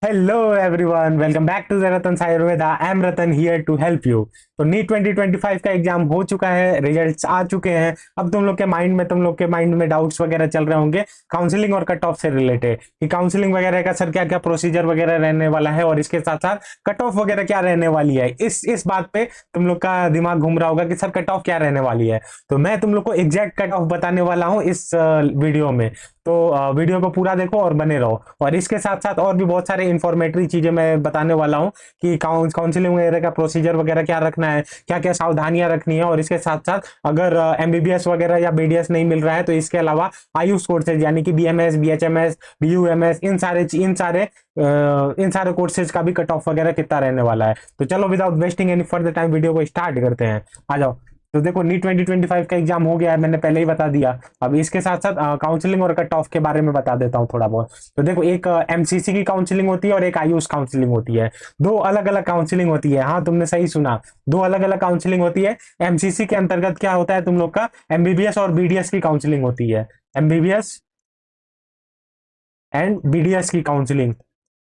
Hello everyone, welcome back to the Ratan Ayurveda. I am Ratan here to help you. तो NEET 2025 का exam हो चुका है, रिजल्ट्स आ चुके हैं। अब तुम लोग के माइंड में डाउट्स वगैरह चल रहे होंगे काउंसलिंग और कट ऑफ से रिलेटेड, कि काउंसलिंग वगैरह का सर क्या क्या प्रोसीजर वगैरह रहने वाला है और इसके साथ साथ कट ऑफ वगैरह क्या रहने वाली है। इस बात पे तुम लोग का दिमाग घूम रहा होगा कि सर कट ऑफ क्या रहने वाली है। तो मैं तुम लोग को एग्जैक्ट कट ऑफ बताने वाला हूँ इस वीडियो में। तो वीडियो को पूरा देखो और बने रहो। और इसके साथ साथ और भी बहुत सारे इंफॉर्मेटरी चीजें मैं बताने वाला हूँ कि काउंसलिंग वगैरह का प्रोसीजर वगैरह क्या रखना है, क्या क्या सावधानियां रखनी है। और इसके साथ साथ अगर एमबीबीएस वगैरह या बीडीएस नहीं मिल रहा है तो इसके अलावा आयुष कोर्सेज यानी कि बीएमएस, बीएचएमएस, बीयूएमएस, इन सारे कोर्सेज का भी कट ऑफ वगैरह कितना रहने वाला है। तो चलो without wasting any further time video को स्टार्ट करते हैं। आ जाओ। तो देखो, नीट 2025 का एग्जाम हो गया है, मैंने पहले ही बता दिया। अब इसके साथ साथ काउंसलिंग और कट ऑफ के बारे में बता देता हूँ थोड़ा बहुत। तो देखो, एक एमसीसी की काउंसलिंग होती है और एक आयुष काउंसलिंग होती है। दो अलग अलग काउंसलिंग होती है। हाँ, तुमने सही सुना, दो अलग अलग काउंसलिंग होती है। एमसीसी के अंतर्गत क्या होता है, तुम लोग का एमबीबीएस और बीडीएस की काउंसलिंग होती है। एमबीबीएस एंड बीडीएस की काउंसलिंग।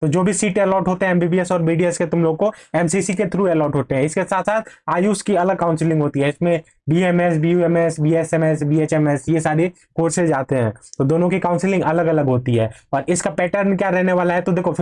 तो जो भी सीट अलॉट होते हैं एमबीबीएस और बीडीएस के, तुम लोग को एमसीसी के थ्रू अलॉट होते हैं। इसके साथ साथ आयुष की अलग काउंसलिंग होती है। इसमें बीएमएस, बीयूएमएस, बीएसएमएस, बीएचएमएस ये सारे कोर्सेज आते हैं। तो दोनों की काउंसलिंग अलग अलग होती है। और इसका पैटर्न क्या रहने वाला है, तो देखो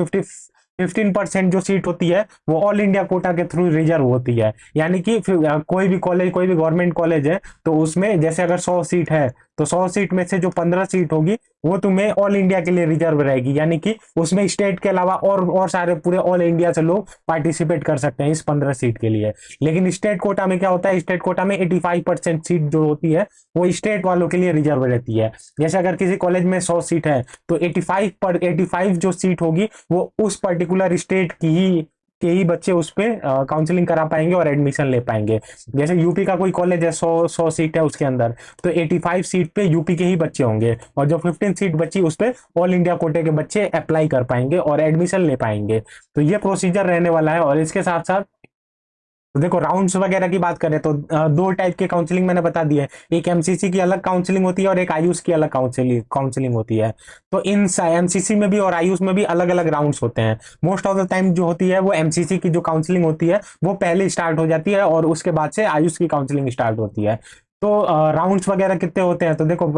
15% जो सीट होती है वो ऑल इंडिया कोटा के थ्रू रिजर्व होती है। यानी कि कोई भी कॉलेज, कोई भी गवर्नमेंट कॉलेज है, तो उसमें जैसे अगर 100 सीट है तो 100 सीट में से जो 15 सीट होगी वो तुम्हें ऑल इंडिया के लिए रिजर्व रहेगी। यानी कि उसमें स्टेट के अलावा और सारे पूरे ऑल इंडिया से लोग पार्टिसिपेट कर सकते हैं इस 15 सीट के लिए। लेकिन स्टेट कोटा में क्या होता है, स्टेट कोटा में 85% सीट जो होती है वो स्टेट वालों के लिए रिजर्व रहती है। जैसे अगर किसी कॉलेज में 100 सीट है तो 85 जो सीट होगी वो उस पर्टिकुलर स्टेट की ही के ही बच्चे उस पे काउंसलिंग करा पाएंगे और एडमिशन ले पाएंगे। जैसे यूपी का कोई कॉलेज है, 100 सीट है उसके अंदर, तो 85 सीट पे यूपी के ही बच्चे होंगे और जो 15 सीट बची उस पे ऑल इंडिया कोटे के बच्चे अप्लाई कर पाएंगे और एडमिशन ले पाएंगे। तो ये प्रोसीजर रहने वाला है। और इसके साथ साथ तो देखो, राउंड्स वगैरह की बात करें तो दो टाइप के काउंसलिंग मैंने बता दी है। एक एमसीसी की अलग काउंसलिंग होती है और एक आयुष की अलग काउंसलिंग होती है। तो इन एमसीसी में भी और आयुष में भी अलग अलग राउंड्स होते हैं। मोस्ट ऑफ द टाइम जो होती है वो एमसीसी की जो काउंसलिंग होती है वो पहले स्टार्ट हो जाती है और उसके बाद से आयुष की काउंसलिंग स्टार्ट होती है। तो राउंड्स वगैरह कितने होते हैं, तो देखो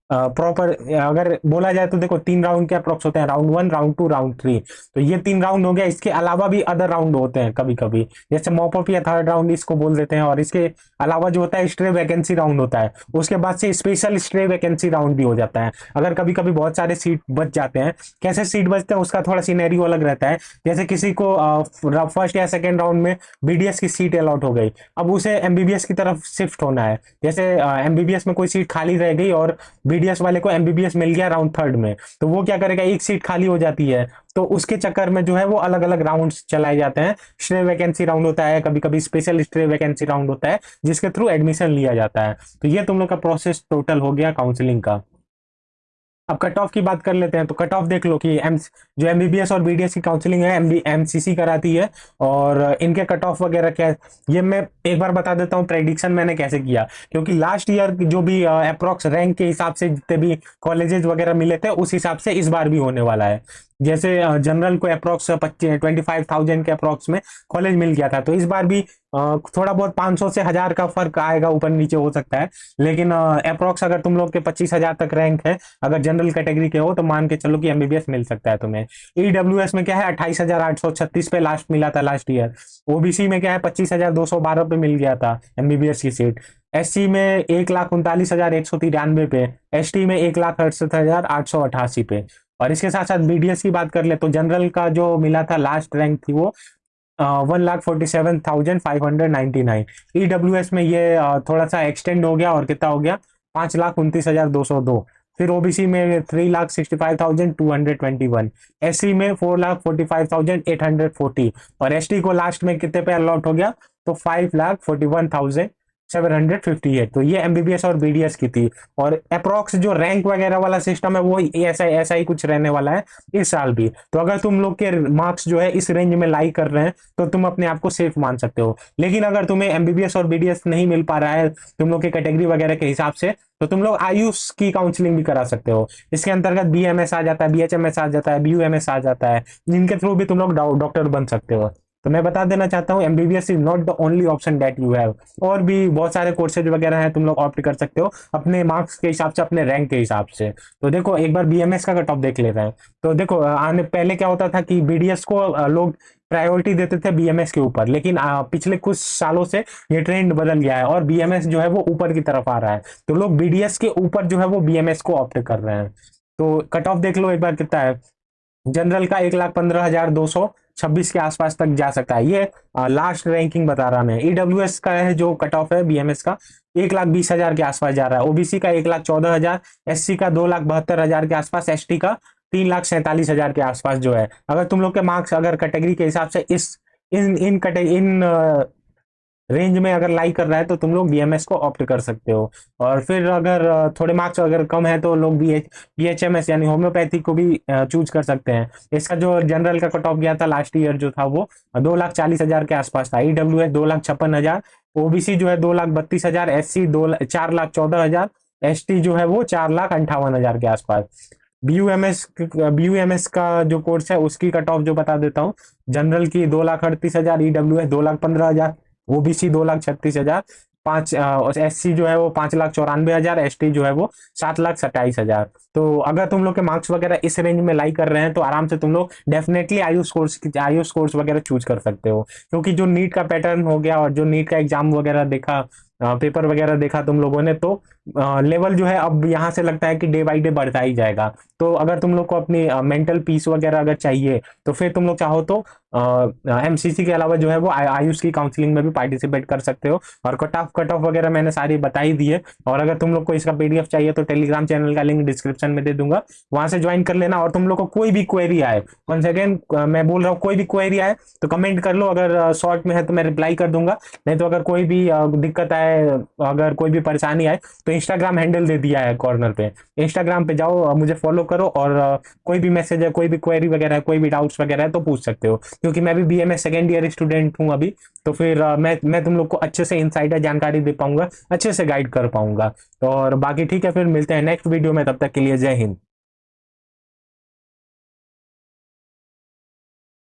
प्रॉपर अगर बोला जाए तो देखो 3 राउंड के अप्रोक्स होते हैं, राउंड 1, राउंड 2, राउंड 3। तो ये 3 राउंड हो गया। इसके अलावा भी अदर राउंड होते हैं कभी कभी, जैसे मॉपअप या थर्ड राउंड इसको बोल देते हैं। और इसके अलावा जो होता है स्ट्रे वैकेंसी राउंड होता है, उसके बाद से स्पेशल स्ट्रे वैकेंसी राउंड भी हो जाता है। अगर कभी कभी बहुत सारे सीट बच जाते हैं, कैसे सीट बचते हैं उसका थोड़ा सिनेरियो अलग रहता है। जैसे किसी को फर्स्ट या सेकेंड राउंड में बीडीएस की सीट अलॉट हो गई, अब उसे एमबीबीएस की तरफ शिफ्ट होना है। जैसे एमबीबीएस में कोई सीट खाली रह गई और बीडीएस वाले को एमबीबीएस मिल गया राउंड थर्ड में, तो वो क्या करेगा, एक सीट खाली हो जाती है। तो उसके चक्कर में जो है वो अलग अलग राउंड्स चलाए जाते हैं। स्ट्रे वैकेंसी राउंड होता है, कभी कभी स्पेशल स्ट्रे वैकेंसी राउंड होता है जिसके थ्रू एडमिशन लिया जाता है। तो ये तुम लोग का प्रोसेस टोटल हो गया काउंसलिंग का। अब कट ऑफ की बात कर लेते हैं। तो कट ऑफ देख लो कि जो एमबीबीएस और बीडीएस की काउंसलिंग है एमसीसी कराती है और इनके कट ऑफ वगैरह क्या है ये मैं एक बार बता देता हूँ। प्रेडिक्शन मैंने कैसे किया, क्योंकि लास्ट ईयर जो भी अप्रोक्स रैंक के हिसाब से जितने भी कॉलेजेस वगैरह मिले थे उस हिसाब से इस बार भी होने वाला है। जैसे जनरल को अप्रोक्स 25,000 के अप्रोक्स में कॉलेज मिल गया था, तो इस बार भी थोड़ा बहुत 500 से 1000 का फर्क आएगा, ऊपर नीचे हो सकता है। लेकिन अप्रोक्स अगर तुम लोग के 25,000 तक रैंक है, अगर जनरल कैटेगरी के हो, तो मान के चलो कि एमबीबीएस मिल सकता है तुम्हें। ईडब्ल्यूएस में क्या है, 28,836 पे लास्ट मिला था लास्ट ईयर। ओबीसी में क्या है, 25,212 पे मिल गया था एमबीबीएस की सीट। एससी में 1,39,193 पे, एसटी में 1,68,888 पे। और इसके साथ साथ बीडीएस की बात कर ले तो जनरल का जो मिला था लास्ट रैंक थी वो 1,47,599। ईडब्ल्यूएस में ये थोड़ा सा एक्सटेंड हो गया और कितना हो गया, 5,29,202। फिर ओबीसी में 3,65,221, एससी में 4,45,840 और एसटी को लास्ट में कितने पे अलॉट हो गया, तो 5,41,600 758। तो ये एमबीबीएस और बीडीएस की थी। और अप्रोक्स जो रैंक वगैरह वाला सिस्टम है वो ऐसा ऐसा ही कुछ रहने वाला है इस साल भी। तो अगर तुम लोग के मार्क्स जो है इस रेंज में लाई कर रहे हैं तो तुम अपने आप को सेफ मान सकते हो। लेकिन अगर तुम्हें एमबीबीएस और बीडीएस नहीं मिल पा रहा है तुम लोग के कैटेगरी वगैरह के हिसाब से, तो तुम लोग आयुष की काउंसलिंग भी करा सकते हो। इसके अंतर्गत बीएमएस आ जाता है, बीएचएमएस आ जाता है, बीयूएमएस आ जाता है, जिनके थ्रू भी तुम लोग डॉक्टर बन सकते हो। तो मैं बता देना चाहता हूँ MBBS is not the only option that you have. और भी बहुत सारे कोर्सेज वगैरह हैं, तुम लोग ऑप्ट कर सकते हो अपने मार्क्स के हिसाब से, अपने रैंक के हिसाब से। तो देखो एक बार बीएमएस का कट ऑफ देख लेते हैं। तो देखो आने पहले क्या होता था कि बीडीएस को लोग प्रायोरिटी देते थे बीएमएस के ऊपर, लेकिन पिछले कुछ सालों से ये ट्रेंड बदल गया है और बीएमएस जो है वो ऊपर की तरफ आ रहा है। तो लोग बीडीएस के ऊपर जो है वो बीएमएस को ऑप्ट कर रहे हैं। तो कट ऑफ देख लो एक बार कितना है। जनरल का 1,15,226 के आसपास तक जा सकता है। ये लास्ट रैंकिंग बता रहा मैं। ईडब्ल्यूएस का है जो कट ऑफ है बीएमएस का 1,20,000 के आसपास जा रहा है। ओबीसी का 1,14,000, एससी का 2,72,000 के आसपास, एसटी का 3,47,000 के आसपास जो है। अगर तुम लोग के मार्क्स अगर कैटेगरी के हिसाब से इस इन रेंज में अगर लाई कर रहा है तो तुम लोग बीएमएस को ऑप्ट कर सकते हो। और फिर अगर थोड़े मार्क्स अगर कम है तो लोग बीएचएमएस यानी होम्योपैथी को भी चूज कर सकते हैं। इसका जो जनरल का कट ऑफ गया था लास्ट ईयर जो था वो 2,40,000 के आसपास था। ईडब्ल्यूएस 2,56,000, ओबीसी जो है 2,32,000, एससी 4,14,000, एसटी जो है वो 4,58,000 के आसपास। बीयूएमएस का जो कोर्स है उसकी कट ऑफ जो बता देता हूँ। जनरल की 2,38,000, ईडब्ल्यूएस 2,15,000, ओबीसी 2,36,000, पांच एससी जो है वो 5,94,000, एसटी जो है वो 7,27,000। तो अगर तुम लोग के मार्क्स वगैरह इस रेंज में लाई कर रहे हैं तो आराम से तुम लोग डेफिनेटली आयुष कोर्स वगैरह चूज कर सकते हो। क्योंकि जो नीट का पैटर्न हो गया और जो नीट का एग्जाम वगैरह देखा, पेपर वगैरह देखा तुम लोगों ने, तो लेवल जो है अब यहाँ से लगता है कि डे बाई डे बढ़ता ही जाएगा। तो अगर तुम लोग को अपनी मेंटल पीस वगैरह अगर चाहिए तो फिर तुम लोग चाहो तो एमसीसी के अलावा जो है वो आयुष की काउंसलिंग में भी पार्टिसिपेट कर सकते हो। और कट ऑफ वगैरह मैंने सारी बता ही दी है। और अगर तुम लोग को इसका पीडीएफ चाहिए तो टेलीग्राम चैनल का लिंक डिस्क्रिप्शन में दे दूंगा, वहां से ज्वाइन कर लेना। और तुम लोग को कोई भी क्वेरी आए, वन सेकेंड मैं बोल रहा हूँ, कोई भी क्वेरी आए तो कमेंट कर लो। अगर शॉर्ट में है तो मैं रिप्लाई कर दूंगा, नहीं तो अगर कोई भी दिक्कत आए, अगर कोई भी परेशानी आए तो इंस्टाग्राम हैंडल दे दिया है कॉर्नर पे, इंस्टाग्राम पे जाओ, मुझे फॉलो करो और कोई भी मैसेज है, कोई भी क्वेरी वगैरह है, कोई भी डाउट्स वगैरह है तो पूछ सकते हो। क्योंकि मैं भी बीएमएस सेकेंड ईयर स्टूडेंट हूँ अभी, तो फिर मैं तुम लोग को अच्छे से इनसाइडर जानकारी दे पाऊंगा, अच्छे से गाइड कर पाऊंगा। और बाकी ठीक है, फिर मिलते हैं नेक्स्ट वीडियो में, तब तक के लिए जय हिंद।